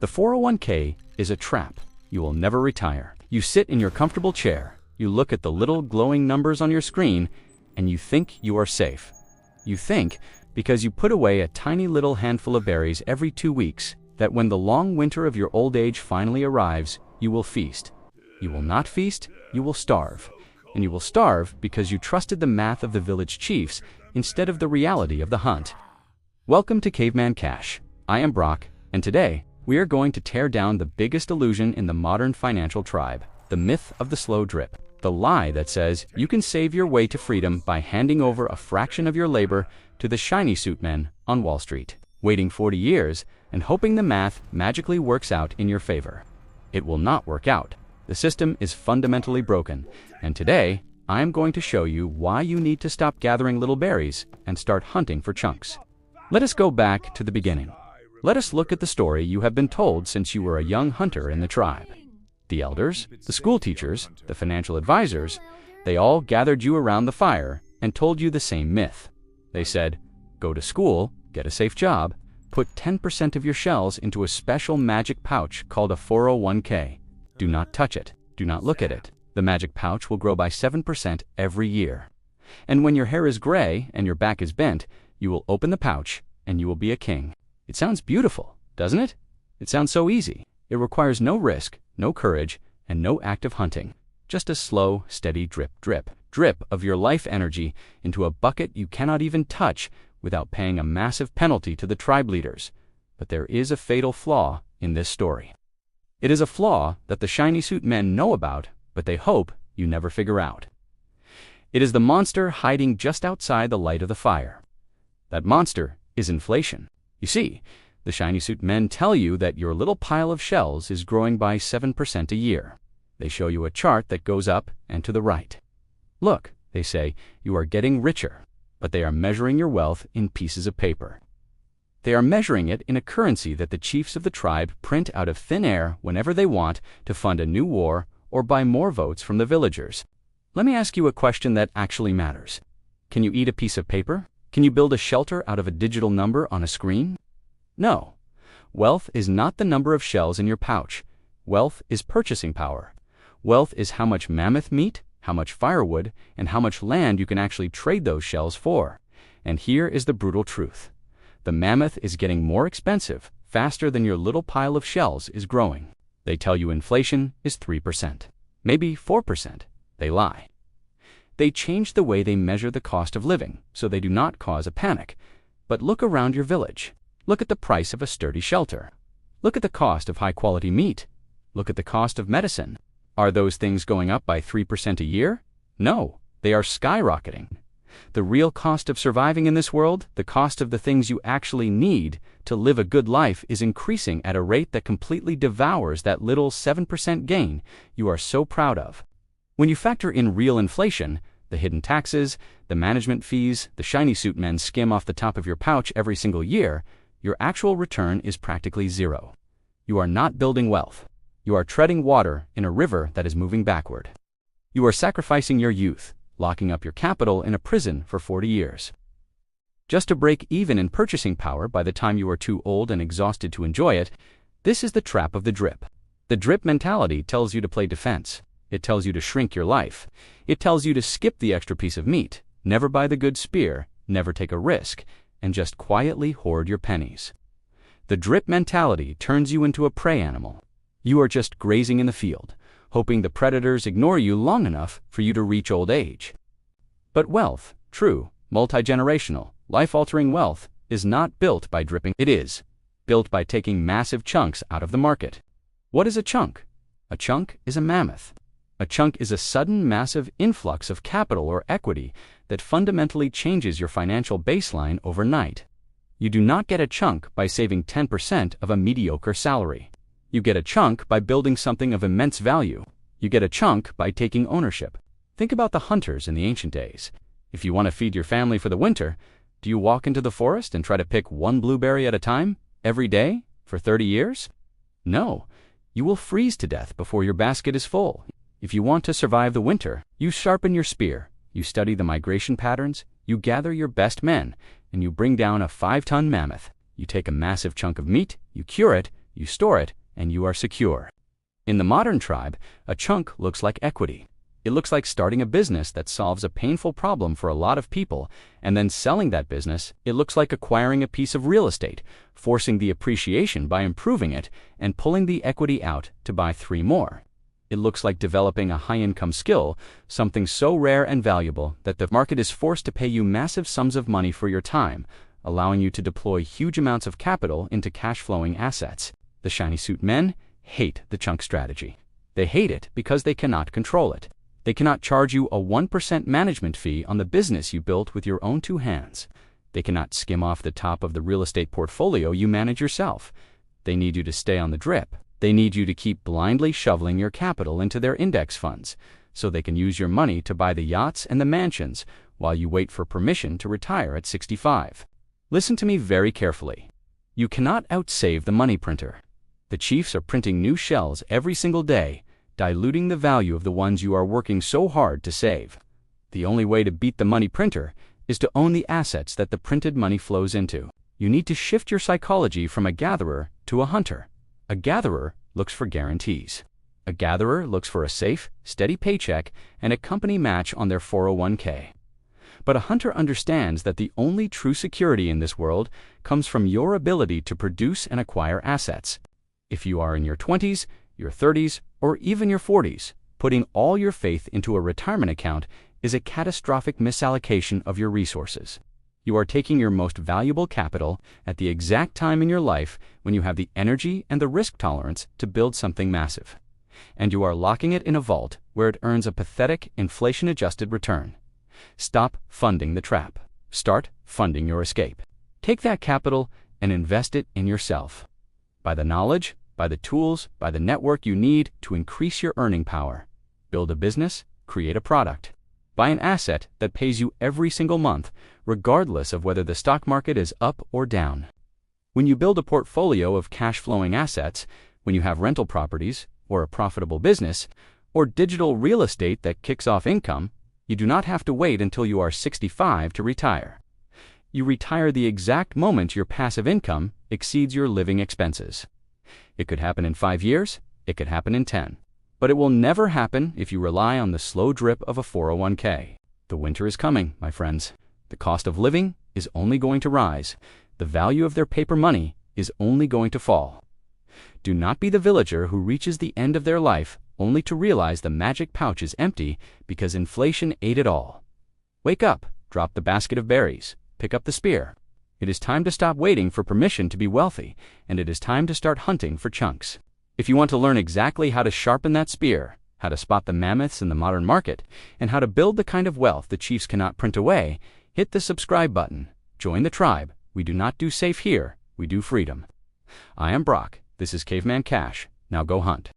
The 401k is a trap. You will never retire. You sit in your comfortable chair, you look at the little glowing numbers on your screen, and you think you are safe. You think, because you put away a tiny little handful of berries every 2 weeks, that when the long winter of your old age finally arrives, you will feast. You will not feast, you will starve. And you will starve because you trusted the math of the village chiefs instead of the reality of the hunt. Welcome to Caveman Cash. I am Brock, and today, we are going to tear down the biggest illusion in the modern financial tribe, the myth of the slow drip. The lie that says you can save your way to freedom by handing over a fraction of your labor to the shiny suit men on Wall Street, waiting 40 years and hoping the math magically works out in your favor. It will not work out. The system is fundamentally broken, and today, I am going to show you why you need to stop gathering little berries and start hunting for chunks. Let us go back to the beginning. Let us look at the story you have been told since you were a young hunter in the tribe. The elders, the school teachers, the financial advisors, they all gathered you around the fire and told you the same myth. They said, go to school, get a safe job, put 10% of your shells into a special magic pouch called a 401k. Do not touch it. Do not look at it. The magic pouch will grow by 7% every year. And when your hair is gray and your back is bent, you will open the pouch and you will be a king. It sounds beautiful, doesn't it? It sounds so easy. It requires no risk, no courage, and no active hunting. Just a slow, steady drip, drip, drip of your life energy into a bucket you cannot even touch without paying a massive penalty to the tribe leaders. But there is a fatal flaw in this story. It is a flaw that the shiny suit men know about, but they hope you never figure out. It is the monster hiding just outside the light of the fire. That monster is inflation. You see, the shiny suit men tell you that your little pile of shells is growing by 7% a year. They show you a chart that goes up and to the right. Look, they say, you are getting richer, but they are measuring your wealth in pieces of paper. They are measuring it in a currency that the chiefs of the tribe print out of thin air whenever they want to fund a new war or buy more votes from the villagers. Let me ask you a question that actually matters. Can you eat a piece of paper? Can you build a shelter out of a digital number on a screen? No. Wealth is not the number of shells in your pouch. Wealth is purchasing power. Wealth is how much mammoth meat, how much firewood, and how much land you can actually trade those shells for. And here is the brutal truth. The mammoth is getting more expensive faster than your little pile of shells is growing. They tell you inflation is 3%, maybe 4%. They lie. They change the way they measure the cost of living so they do not cause a panic. But look around your village. Look at the price of a sturdy shelter. Look at the cost of high-quality meat. Look at the cost of medicine. Are those things going up by 3% a year? No, they are skyrocketing. The real cost of surviving in this world, the cost of the things you actually need to live a good life, is increasing at a rate that completely devours that little 7% gain you are so proud of. When you factor in real inflation, the hidden taxes, the management fees, the shiny suit men skim off the top of your pouch every single year, your actual return is practically zero. You are not building wealth. You are treading water in a river that is moving backward. You are sacrificing your youth, locking up your capital in a prison for 40 years. Just to break even in purchasing power by the time you are too old and exhausted to enjoy it. This is the trap of the drip. The drip mentality tells you to play defense. It tells you to shrink your life. It tells you to skip the extra piece of meat, never buy the good spear, never take a risk, and just quietly hoard your pennies. The drip mentality turns you into a prey animal. You are just grazing in the field, hoping the predators ignore you long enough for you to reach old age. But wealth, true, multi-generational, life-altering wealth, is not built by dripping. It is built by taking massive chunks out of the market. What is a chunk? A chunk is a mammoth. A chunk is a sudden massive influx of capital or equity that fundamentally changes your financial baseline overnight. You do not get a chunk by saving 10% of a mediocre salary. You get a chunk by building something of immense value. You get a chunk by taking ownership. Think about the hunters in the ancient days. If you want to feed your family for the winter, do you walk into the forest and try to pick one blueberry at a time, every day, for 30 years? No, you will freeze to death before your basket is full. If you want to survive the winter, you sharpen your spear, you study the migration patterns, you gather your best men, and you bring down a 5-ton mammoth. You take a massive chunk of meat, you cure it, you store it, and you are secure. In the modern tribe, a chunk looks like equity. It looks like starting a business that solves a painful problem for a lot of people and then selling that business. It looks like acquiring a piece of real estate, forcing the appreciation by improving it, and pulling the equity out to buy 3 more. It looks like developing a high-income skill, something so rare and valuable that the market is forced to pay you massive sums of money for your time, allowing you to deploy huge amounts of capital into cash-flowing assets. The shiny suit men hate the chunk strategy. They hate it because they cannot control it. They cannot charge you a 1% management fee on the business you built with your own 2 hands. They cannot skim off the top of the real estate portfolio you manage yourself. They need you to stay on the drip. They need you to keep blindly shoveling your capital into their index funds so they can use your money to buy the yachts and the mansions while you wait for permission to retire at 65. Listen to me very carefully. You cannot outsave the money printer. The chiefs are printing new shells every single day, diluting the value of the ones you are working so hard to save. The only way to beat the money printer is to own the assets that the printed money flows into. You need to shift your psychology from a gatherer to a hunter. A gatherer looks for guarantees. A gatherer looks for a safe, steady paycheck and a company match on their 401k. But a hunter understands that the only true security in this world comes from your ability to produce and acquire assets. If you are in your 20s, your 30s, or even your 40s, putting all your faith into a retirement account is a catastrophic misallocation of your resources. You are taking your most valuable capital at the exact time in your life when you have the energy and the risk tolerance to build something massive. And you are locking it in a vault where it earns a pathetic inflation-adjusted return. Stop funding the trap. Start funding your escape. Take that capital and invest it in yourself. By the knowledge, by the tools, by the network you need to increase your earning power. Build a business, create a product. Buy an asset that pays you every single month, regardless of whether the stock market is up or down. When you build a portfolio of cash-flowing assets, when you have rental properties, or a profitable business, or digital real estate that kicks off income, you do not have to wait until you are 65 to retire. You retire the exact moment your passive income exceeds your living expenses. It could happen in 5 years, it could happen in 10. But it will never happen if you rely on the slow drip of a 401k. The winter is coming, my friends. The cost of living is only going to rise. The value of their paper money is only going to fall. Do not be the villager who reaches the end of their life only to realize the magic pouch is empty because inflation ate it all. Wake up, drop the basket of berries, pick up the spear. It is time to stop waiting for permission to be wealthy, and it is time to start hunting for chunks. If you want to learn exactly how to sharpen that spear, how to spot the mammoths in the modern market, and how to build the kind of wealth the chiefs cannot print away, hit the subscribe button. Join the tribe. We do not do safe here, we do freedom. I am Brock. This is Caveman Cash. Now go hunt.